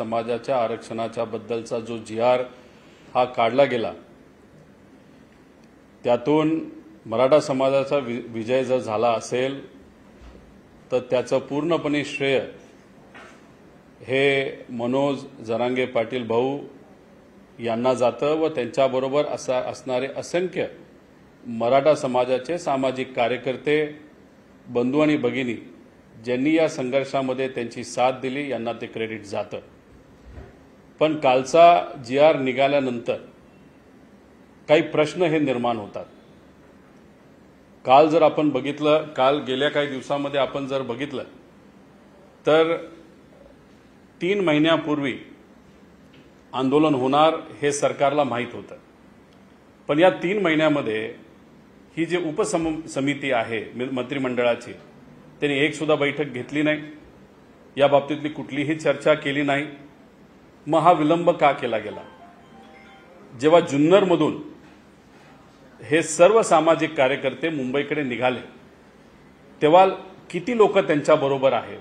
समाजाच्या आरक्षणाच्या बद्दलचा जो जी.आर. हा काढला गेला, त्यातून मराठा समाजाचा विजय जर झाला असेल तर त्याचं पूर्णपणे श्रेय हे मनोज जरांगे पाटील भाऊ यांना जातं व त्यांच्याबरोबर असणारे असंख्य मराठा समाजाचे सामाजिक कार्यकर्ते, बंधू आणि भगिनी ज्यांनी या संघर्षामध्ये त्यांची साथ दिली यांना ते क्रेडिट जातं। पण कालचा जी.आर. निघाल्यानंतर काही प्रश्न हे निर्माण होतात। काल जर आपण बघितलं, काल गेल्या काही दिवसांमध्ये आपण जर बघितलं तर 3 महिन्यापूर्वी आंदोलन होणार हे सरकारला माहीत होतं, पण या 3 महिन्यामध्ये ही जी उपसमिती आहे मंत्रिमंडळाची त्यांनी एक सुद्धा बैठक घेतली नाही, या बाबतीतली कुठलीही चर्चा केली नाही। मग हा विलंब का केला गेला? जेव्हा जुन्नरमधून हे सर्व सामाजिक कार्यकर्ते मुंबईकडे निघाले तेव्हा किती लोक त्यांच्याबरोबर आहेत,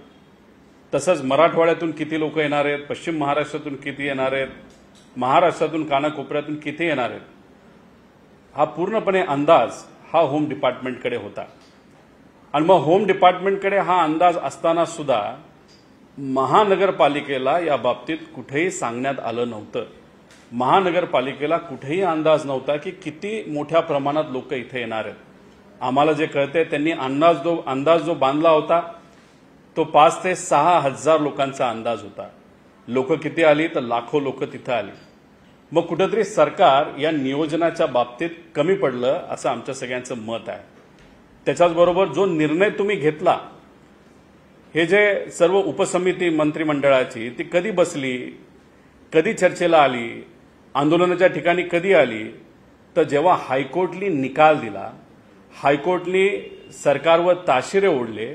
तसंच मराठवाड्यातून किती लोक येणार आहेत, पश्चिम महाराष्ट्रातून किती येणार आहेत, महाराष्ट्रातून कानाकोपऱ्यातून किती येणार आहेत, हा पूर्णपणे अंदाज हा होम डिपार्टमेंटकडे होता। आणि मग होम डिपार्टमेंटकडे हा अंदाज असताना सुद्धा महानगरपालिकेला या बाबतीत कुठेही सांगण्यात आलं नव्हतं। महानगरपालिकेला कुठेही अंदाज नव्हता की किती मोठ्या प्रमाणात लोक इथे येणार आहेत। आम्हाला जे कळतंय त्यांनी अंदाज जो बांधला होता तो 5 ते 6 हजार लोकांचा अंदाज होता। लोक किती आली तर लाखो लोक तिथे आली। मग कुठेतरी सरकार या नियोजनाच्या बाबतीत कमी पडलं असं आमच्या सगळ्यांचं मत आहे। त्याच्याचबरोबर जो निर्णय तुम्ही घेतला, हे जे सर्व उपसमिती मंत्रिमंडळाची ती कधी बसली, कधी चर्चेला आली, आंदोलनाच्या ठिकाणी कधी आली, तर जेव्हा हायकोर्टनी निकाल दिला, हायकोर्टनी सरकारवर ताशिरे ओढले,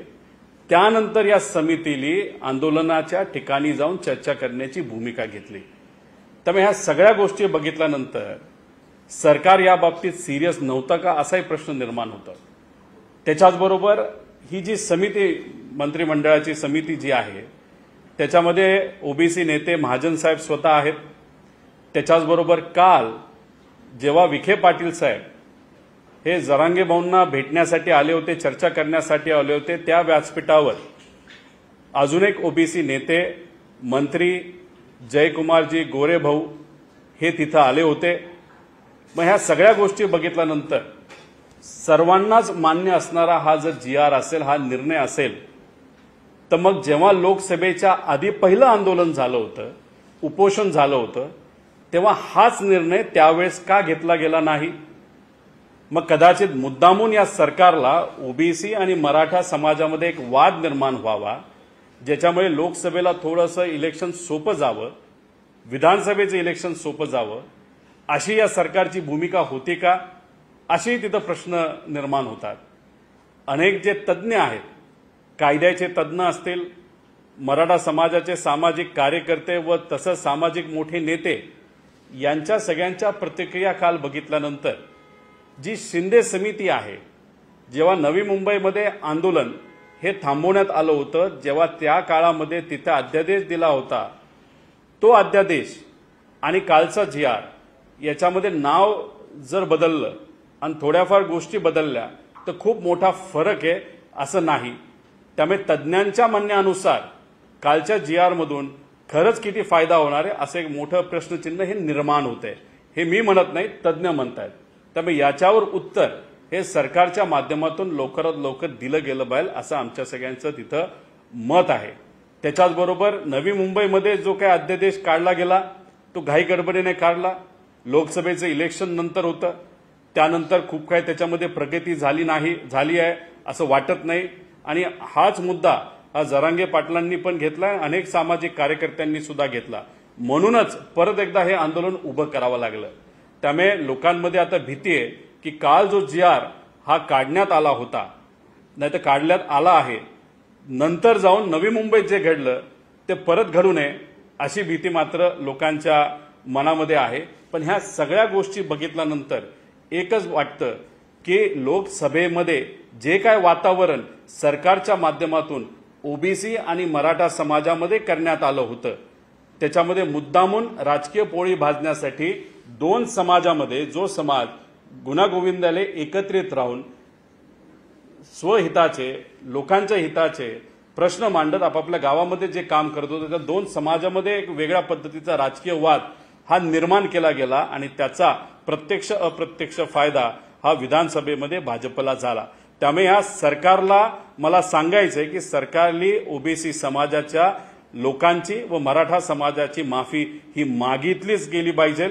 त्यानंतर या समितीने आंदोलनाच्या ठिकाणी जाऊन चर्चा करण्याची भूमिका घेतली। त्यामुळे ह्या सगळ्या गोष्टी बघितल्यानंतर सरकार या बाबतीत सिरियस नव्हतं का असाही प्रश्न निर्माण होतो। त्याच्याचबरोबर ही जी समिती, मंत्रिमंडळाची समिती जी आहे त्याच्यामध्ये ओबीसी नेते महाजन साहेब स्वतः आहेत। त्याच्याचबरोबर काल जेव्हा विखे पाटील साहेब हे जरांगे भाऊंना भेटण्यासाठी आले होते, चर्चा करण्यासाठी आले होते, त्या व्यासपीठावर अजून एक ओबीसी नेते मंत्री जयकुमारजी गोरे भाऊ हे तिथं आले होते। मग ह्या सगळ्या गोष्टी बघितल्यानंतर सर्वांनाच मान्य असणारा हा जर जी.आर. असेल, हा निर्णय असेल, तर मग जेव्हा लोकसभेच्या आधी पहिलं आंदोलन झालं होतं, उपोषण झालं होतं, तेव्हा हाच निर्णय त्यावेळेस का घेतला गेला नाही? मग कदाचित मुद्दामून या सरकारला ओबीसी आणि मराठा समाजामध्ये एक वाद निर्माण व्हावा, ज्याच्यामुळे लोकसभेला थोडंसं इलेक्शन सोपं जावं, विधानसभेचं इलेक्शन सोपं जावं, अशी या सरकारची भूमिका होती का, असेही तिथं प्रश्न निर्माण होतात। अनेक जे तज्ज्ञ आहेत, कायद्याचे तज्ज्ञ असतील, मराठा समाजाचे सामाजिक कार्यकर्ते व तसंच सामाजिक मोठे नेते, यांच्या सगळ्यांच्या प्रतिक्रिया काल बघितल्यानंतर जी शिंदे समिती आहे, जेव्हा नवी मुंबईमध्ये आंदोलन हे थांबवण्यात आलं होतं, जेव्हा त्या काळामध्ये तिथे अध्यादेश दिला होता, तो अध्यादेश आणि कालचा जी.आर. याच्यामध्ये नाव जर बदललं आणि थोड्याफार गोष्टी बदलल्या तर खूप मोठा फरक आहे असं नाही। त्यामुळे तज्ज्ञांच्या म्हणण्यानुसार कालच्या जी.आर. मधून खरंच किती फायदा होणार आहे असं एक मोठं प्रश्नचिन्ह हे निर्माण होतंय। हे मी म्हणत नाही, तज्ज्ञ म्हणतायत। त्यामुळे याच्यावर उत्तर हे सरकारच्या माध्यमातून लवकरात लवकर दिलं गेलं पाहिजे असं आमच्या सगळ्यांचं तिथं मत आहे। त्याच्याचबरोबर नवी मुंबईमध्ये जो काही अध्यादेश काढला गेला तो घाई गडबडीने काढला। लोकसभेचं इलेक्शन नंतर होतं, त्यानंतर खूप काही त्याच्यामध्ये प्रगती झाली आहे असं वाटत नाही। आणि हाच मुद्दा हा जरांगे पाटलांनी पण घेतला, अनेक सामाजिक कार्यकर्त्यांनी सुद्धा घेतला, म्हणूनच परत एकदा हे आंदोलन उभं करावं लागलं। त्यामुळे लोकांमध्ये आता भीती आहे की काल जो जी.आर. हा काढण्यात आला होता, नाही तर काढण्यात आला आहे, नंतर जाऊन नवी मुंबईत जे घडलं ते परत घडू नये अशी भीती मात्र लोकांच्या मनामध्ये आहे। पण ह्या सगळ्या गोष्टी बघितल्यानंतर एकच वाटतं की लोकसभेमध्ये जे काय वातावरण सरकारच्या माध्यमातून ओबीसी आणि मराठा समाजामध्ये करण्यात आलं होतं त्याच्यामध्ये मुद्दामून राजकीय पोळी भाजण्यासाठी दोन समाजामध्ये जो समाज गुण्यागोविंदाने एकत्रित राहून स्वहिताचे लोकांच्या हिताचे प्रश्न मांडत आपापल्या गावामध्ये जे काम करत होते त्या दोन समाजामध्ये एक वेगळ्या पद्धतीचा राजकीय वाद हा निर्माण केला गेला आणि त्याचा प्रत्यक्ष अप्रत्यक्ष फायदा हा विधानसभेमध्ये भाजपला झाला। त्यामुळे या सरकारला मला सांगायचंय की सरकारने ओबीसी समाजाच्या लोकांची व मराठा समाजाची माफी ही मागितलीच गेली पाहिजे।